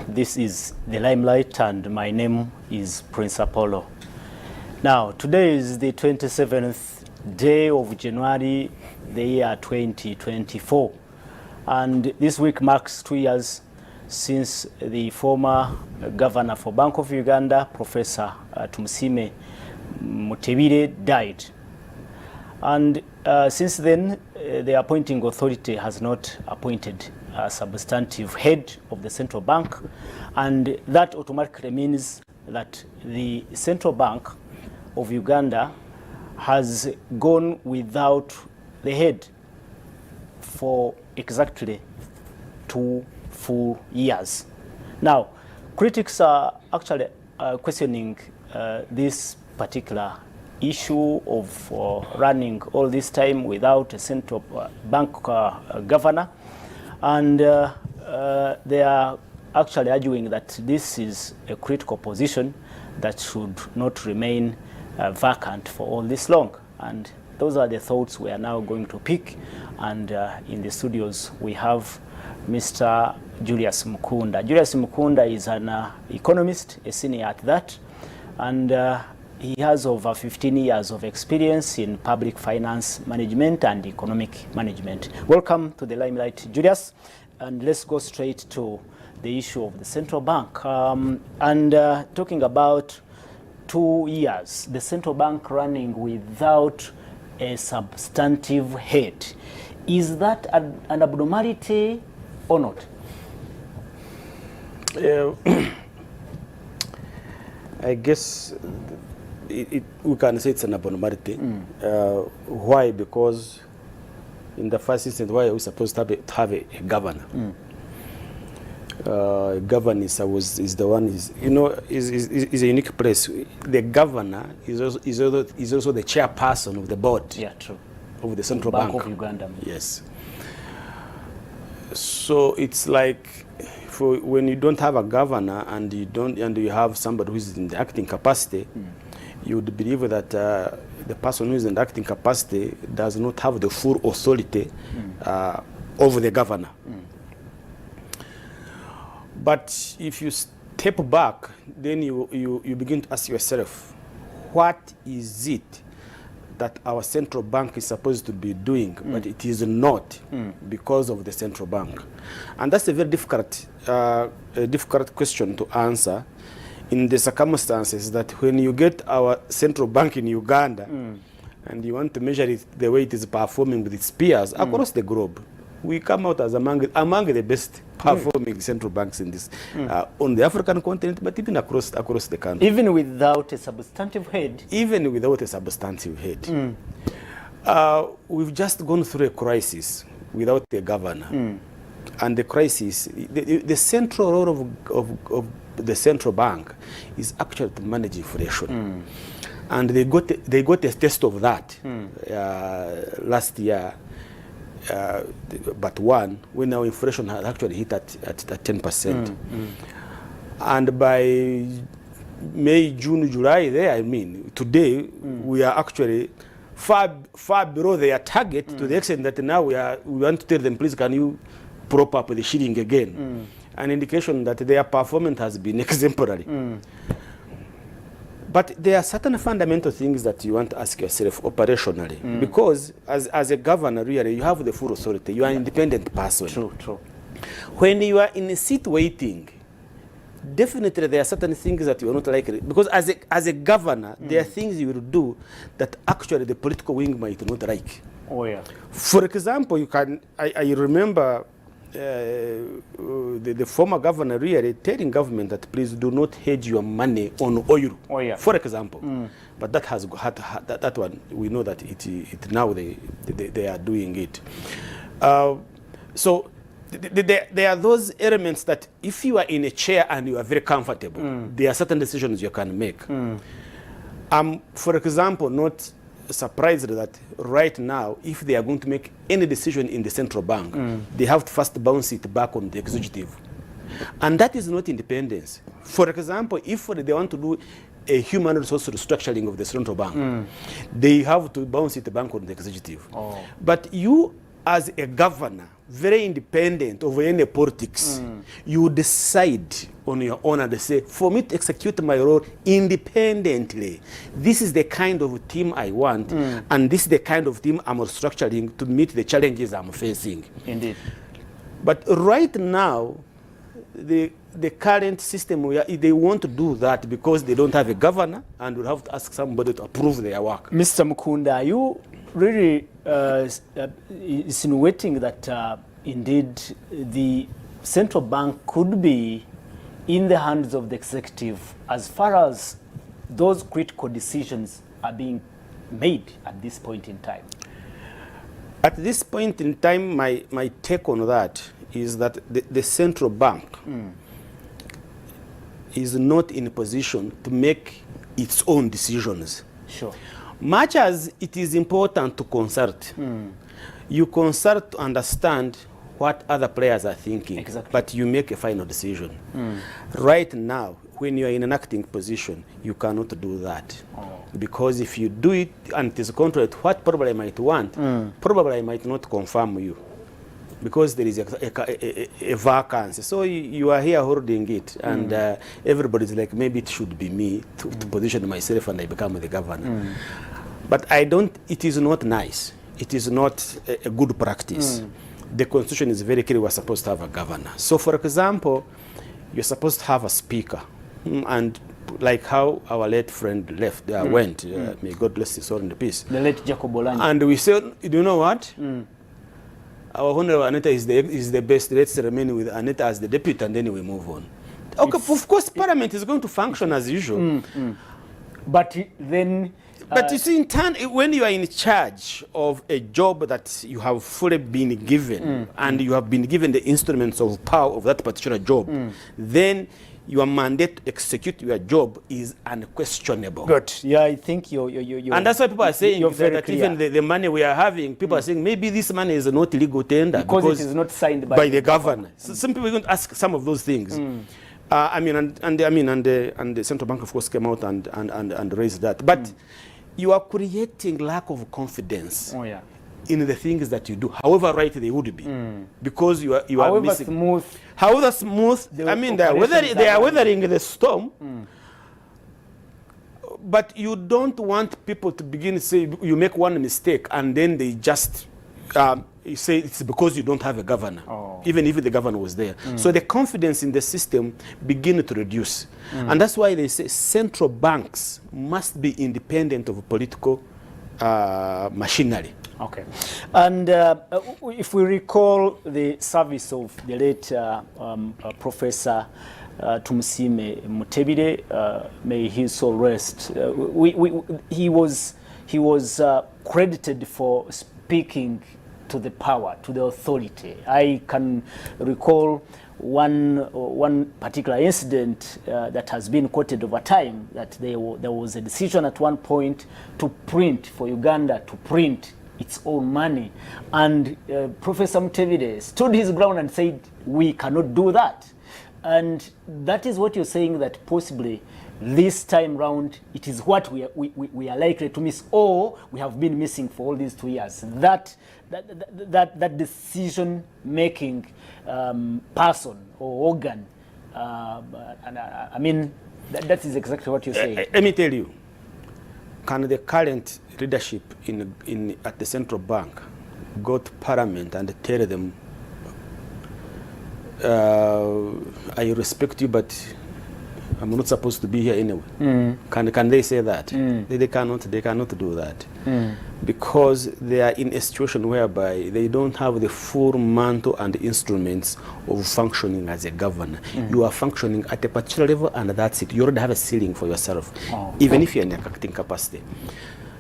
This is The Limelight, and my name is Prince Apollo. Now, today is the 27th day of January, the year 2024. And this week marks 2 years since the former governor for Bank of Uganda, Professor Tumusiime Mutebire, died. And since then, the appointing authority has not appointed a substantive head of the central bank, and that automatically means that the Central Bank of Uganda has gone without the head for exactly 2 full years. Now, critics are actually questioning this particular issue of running all this time without a central bank governor, and they are actually arguing that this is a critical position that should not remain vacant for all this long. And those are the thoughts we are now going to pick. And in the studios we have Mr. Julius Mukunda. Julius Mukunda is an economist, a senior at that, and he has over 15 years of experience in public finance management and economic management. Welcome to the Limelight, Julius. And let's go straight to the issue of the central bank. Talking about 2 years, the central bank running without a substantive head. Is that an abnormality or not? I guess we can say it's an abnormality. Why? Because in the first instance, why are we supposed to have a governor? Governor is the one is a unique place. The governor is also the chairperson of the board. Yeah, true. Of the Central Bank of Uganda. Yes. So it's like, when you don't have a governor and you have somebody who is in the acting capacity, you would believe that the person who is in the acting capacity does not have the full authority over the governor. But if you step back, then you begin to ask yourself, what is it that our central bank is supposed to be doing, but it is not because of the central bank? And that's a very difficult question to answer in the circumstances that when you get our central bank in Uganda and you want to measure it the way it is performing with its peers across the globe, we come out as among the best performing central banks in this on the African continent, but even across the country. Even without a substantive head? Even without a substantive head. We've just gone through a crisis without a governor. And the crisis, the central role of the central bank is actually to manage inflation. And they got a test of that last year. But when our inflation had actually hit at 10%. And by May, June, July, today, we are actually far below their target, to the extent that now we want to tell them, please, can you prop up the shilling again? An indication that their performance has been exemplary. But there are certain fundamental things that you want to ask yourself operationally, because as a governor, really, you have the full authority. You are an independent person. True. When you are in a seat waiting, definitely there are certain things that you are not likely, because as a governor, there are things you will do that actually the political wing might not like. Oh yeah. For example, I remember the former governor really telling government that please do not hedge your money on oil, for example. But that one, we know that it now they are doing it. So there are those elements that if you are in a chair and you are very comfortable, there are certain decisions you can make. For example, not surprised that right now, if they are going to make any decision in the central bank, they have to first bounce it back on the executive. And that is not independence. For example, if they want to do a human resource restructuring of the central bank, they have to bounce it back on the executive. But you, as a governor, very independent of any politics, you decide on your own and say, for me to execute my role independently, this is the kind of team I want, and this is the kind of team I'm structuring to meet the challenges I'm facing. Indeed. But right now, the current system, they want to do that because they don't have a governor and will have to ask somebody to approve their work. Mr. Mukunda, are you really insinuating that indeed the central bank could be in the hands of the executive as far as those critical decisions are being made at this point in time? At this point in time, my take on that is that the central bank is not in a position to make its own decisions. Sure. Much as it is important to consult, you consult to understand what other players are thinking, exactly. But you make a final decision. Right now, when you are in an acting position, you cannot do that. Because if you do it and it is contrary to what probably I might want, probably I might not confirm you. Because there is a vacancy. So you are here holding it, and everybody's like, maybe it should be me to position myself and I become the governor. But it is not nice. It is not a good practice. The constitution is very clear we're supposed to have a governor. So for example, you're supposed to have a speaker. And like how our late friend went, may God bless his soul in the peace. The late Jacob Olanyi. And we said, you know what? Our Honorable Anita is the best. Let's remain with Anita as the deputy, and then we move on. Okay, of course, Parliament is going to function as usual. But then... But you see, in turn, when you are in charge of a job that you have fully been given, and you have been given the instruments of power of that particular job, then your mandate to execute your job is unquestionable. Good. Yeah, I think you're and that's why people are saying that clear. even the money we are having, people are saying maybe this money is not legal tender because it is not signed by the governor. So some people are going to ask some of those things. I mean, and the central bank of course came out and raised that. But you are creating lack of confidence in the things that you do, however right they would be, because you are missing. However smooth, I mean, they are weathering the storm, but you don't want people to begin to say you make one mistake and then they just you say it's because you don't have a governor, even if the governor was there. So the confidence in the system begin to reduce. And that's why they say central banks must be independent of political machinery. Okay. And if we recall the service of the late Professor Tumusime Mutebire, may his soul rest, he was credited for speaking to the power, to the authority. I can recall one particular incident that has been quoted over time, that there was a decision at one point to print, for Uganda to print its own money. And Professor Mutebire stood his ground and said, we cannot do that. And that is what you're saying, that possibly this time round, it is what we are likely to miss, or we have been missing for all these 2 years. That decision-making person or organ, and I mean, that is exactly what you're saying. Let me tell you, can the current leadership at the central bank go to Parliament and tell them, I respect you, but I'm not supposed to be here anyway? Can they say that? They cannot do that. Because they are in a situation whereby they don't have the full mantle and instruments of functioning as a governor. You are functioning at a particular level, and that's it. You already have a ceiling for yourself, even if you're in a acting capacity.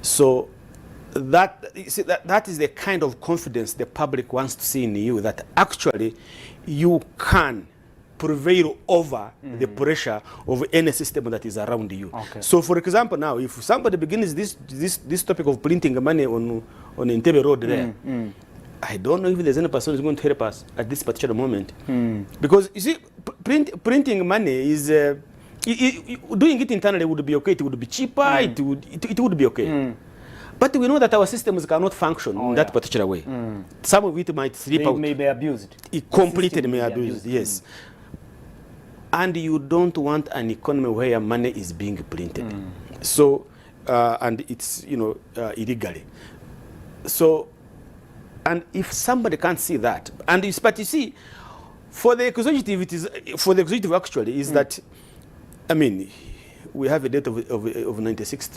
So that is the kind of confidence the public wants to see in you, that actually you can prevail over the pressure of any system that is around you. So for example, now if somebody begins this topic of printing money on Entebbe Road there, I don't know if there's any person who's going to help us at this particular moment. Because you see, printing money is doing it internally would be okay. It would be cheaper. It would be okay. But we know that our systems cannot function in that particular way. Some of it might slip out. They may be abused. It completely may be abused, yes. and you don't want an economy where money is being printed. So, and it's, illegally. So, and if somebody can't see that, but you see, for the executive, actually is that, I mean, we have a debt of 96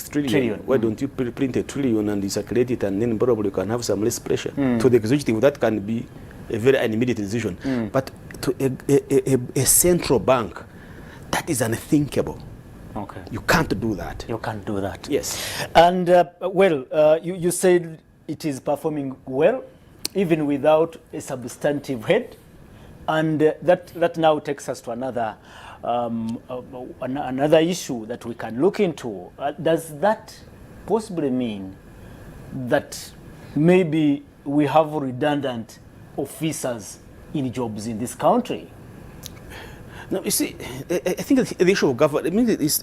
trillion. Why don't you print $1 trillion and you circulate it, and then probably you can have some less pressure. To the executive, that can be a very immediate decision. But to a central bank, that is unthinkable. Okay. You can't do that. You can't do that. Yes. And you said it is performing well, even without a substantive head, and that now takes us to another issue that we can look into. Does that possibly mean that maybe we have redundant officers in jobs in this country? No, you see, I think the issue of government, I mean, it's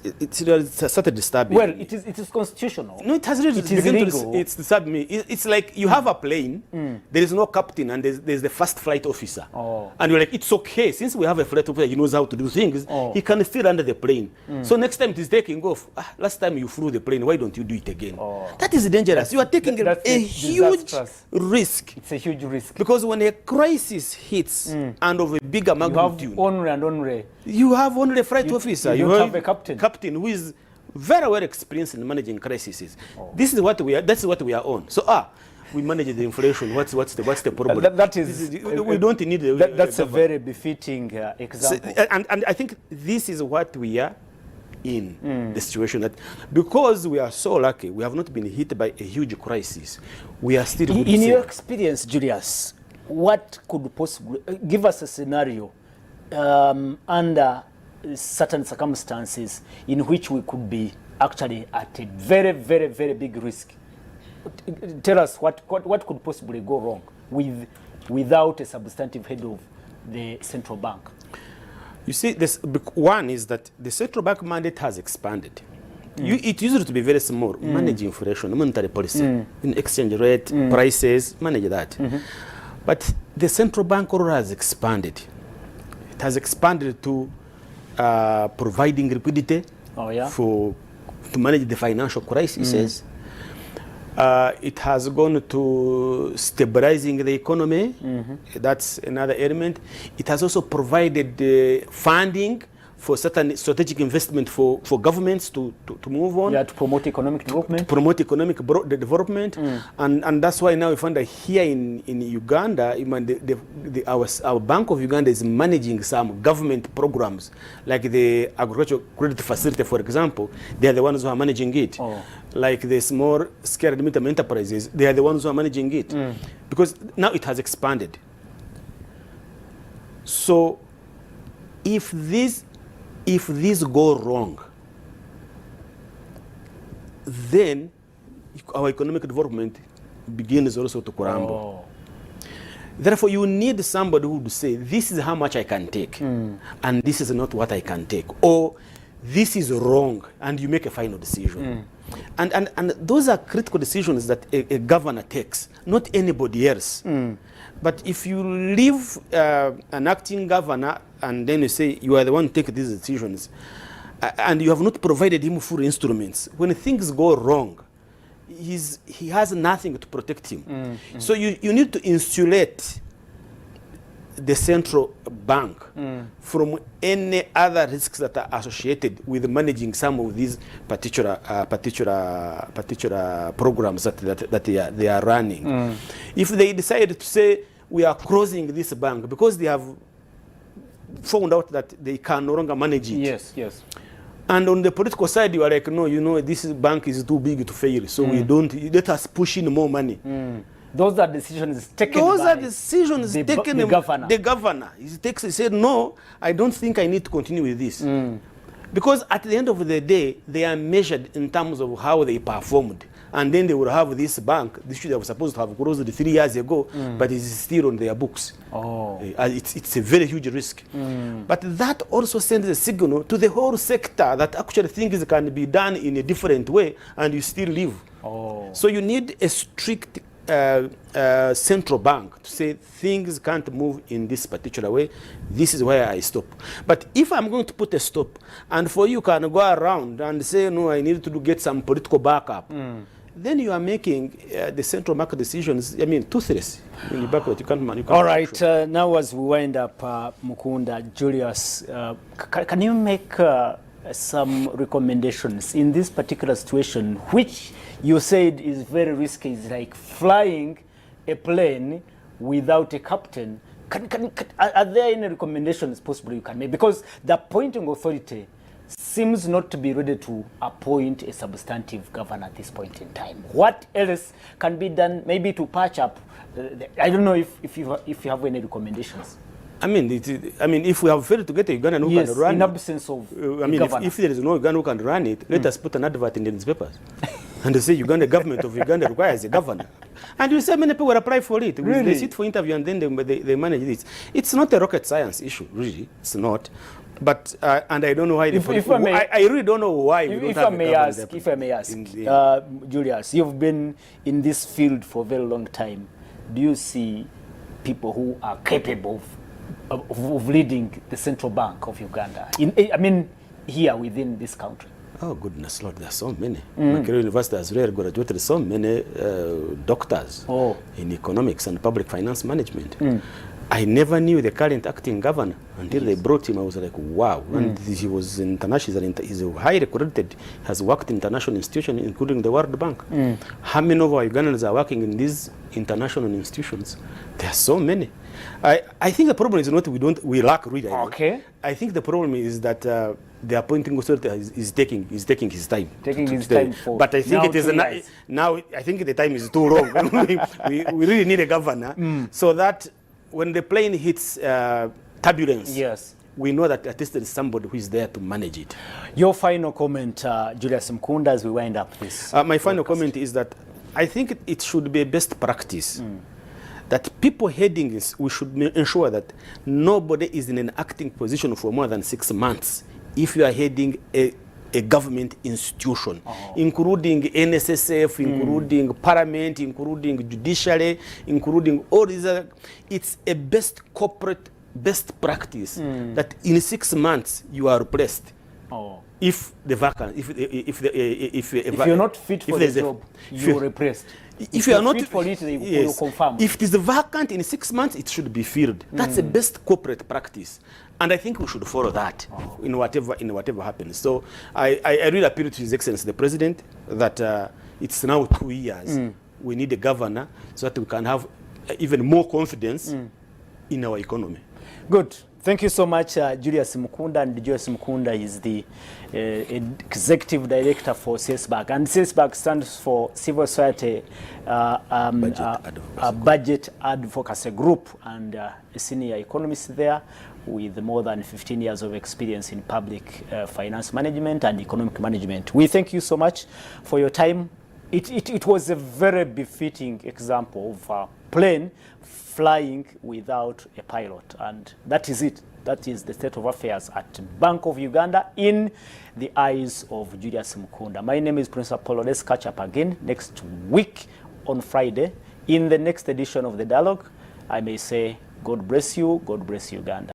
started disturbing. Well, it is constitutional. No, it has really it is legal. It's disturbed me. It's like you have a plane, there is no captain, and there's the first flight officer. Oh. And you're like, it's okay, since we have a flight officer, he knows how to do things, he can still under the plane. So next time it is taking off, last time you flew the plane, why don't you do it again? That is dangerous. You are taking a huge risk. It's a huge risk. Because when a crisis hits, and of a bigger magnitude, you have only and only. You have only a flight officer. You don't have a captain who is very well experienced in managing crises. This is what we are. That's what we are on. So we manage the inflation. What's the problem? That is we don't need. That's a very befitting example. So, and I think this is what we are in the situation, that because we are so lucky, we have not been hit by a huge crisis. We are still. In your experience, Julius, what could possibly give us a scenario under certain circumstances in which we could be actually at a very, very, very big risk? Tell us what could possibly go wrong without a substantive head of the central bank. You see, this one is that the central bank mandate has expanded. It used to be very small, manage inflation, monetary policy, in exchange rate, prices, manage that. But the central bank role has expanded. It has expanded to providing liquidity to manage the financial crises. It has gone to stabilizing the economy. That's another element. It has also provided funding for certain strategic investment for governments to move on. To promote economic development. To promote economic development. And that's why now we find that here in Uganda, our Bank of Uganda is managing some government programs, like the agricultural credit facility, for example. They are the ones who are managing it. Like the small scale and medium enterprises, they are the ones who are managing it. Because now it has expanded. So if these go wrong, then our economic development begins also to crumble. Therefore, you need somebody who would say, this is how much I can take, and this is not what I can take, or this is wrong, and you make a final decision. And those are critical decisions that a governor takes, not anybody else. But if you leave an acting governor and then you say you are the one to take these decisions, and you have not provided him full instruments, when things go wrong, he has nothing to protect him. So you need to insulate the central bank from any other risks that are associated with managing some of these particular programs that they are running. If they decide to say we are closing this bank because they have found out that they can no longer manage it. Yes. And on the political side, you are like, no, this bank is too big to fail, so we don't, let us push in more money. Those are decisions taken by the governor. The governor. He said, no, I don't think I need to continue with this. Because at the end of the day, they are measured in terms of how they performed. And then they will have this bank, this should have supposed to have closed 3 years ago, but it's still on their books. It's a very huge risk. But that also sends a signal to the whole sector that actually things can be done in a different way and you still live. So you need a strict central bank to say things can't move in this particular way. This is where I stop. But if I'm going to put a stop, and for you can go around and say, no, I need to get some political backup, then you are making the central bank decisions, I mean, toothless. When you backward, you can't all right, now as we wind up, Mukunda, Julius, can you make some recommendations in this particular situation, which you said is very risky? Is like flying a plane without a captain. Are there any recommendations possible you can make? Because the appointing authority seems not to be ready to appoint a substantive governor at this point in time. What else can be done, maybe to patch up? I don't know if you have any recommendations. I mean, if we have failed to get a Ugandan who can run in absence of if there is no Ugandan who can run it, let us put an advert in the newspapers and they say Uganda government of Uganda requires a governor. And you say many people will apply for it. Really? They sit for interview and then they manage this. It's not a rocket science issue, really. It's not. But and I don't know why. I really don't know why. If I may ask, Julius, you've been in this field for a very long time. Do you see people who are capable of leading the Central Bank of Uganda? I mean, here within this country. Oh, goodness Lord, there are so many. Makerere University has really graduated so many doctors in economics and public finance management. I never knew the current acting governor until they brought him. I was like, wow. And he was international. He's highly credited. Has worked in international institutions, including the World Bank. How many of our Ugandans are working in these international institutions? There are so many. I think the problem is not we lack really. Okay. I think the problem is that the appointing authority is taking his time. Taking his time for. But I think it is now. I think the time is too long. we really need a governor so that when the plane hits turbulence, yes, we know that at least there is somebody who is there to manage it. Your final comment, Julius Mukunda, as we wind up this. My final comment is that I think it should be a best practice that people heading this, we should ensure that nobody is in an acting position for more than 6 months if you are heading a government institution, including NSSF, including parliament, including judiciary, including all these other. It's a best practice that in 6 months you are replaced. If the vacant, if you're not fit for the job, you're replaced. If you are not fit for it, you confirm. If it is vacant in 6 months, it should be filled. That's the best corporate practice, and I think we should follow that in whatever happens. So I really appeal to His Excellency the President that it's now 2 years. We need a governor so that we can have even more confidence in our economy. Good. Thank you so much, Julius Mukunda. And Julius Mukunda is the Executive Director for CSBAG. And CSBAG stands for Civil Society Budget Advocacy Group, and a senior economist there with more than 15 years of experience in public finance management and economic management. We thank you so much for your time. It was a very befitting example of a plane flying without a pilot, and that is it. That is the state of affairs at Bank of Uganda in the eyes of Julius Mukunda. My name is Prince Apollo. Let's catch up again next week on Friday in the next edition of The Dialogue. I may say, God bless you, God bless Uganda.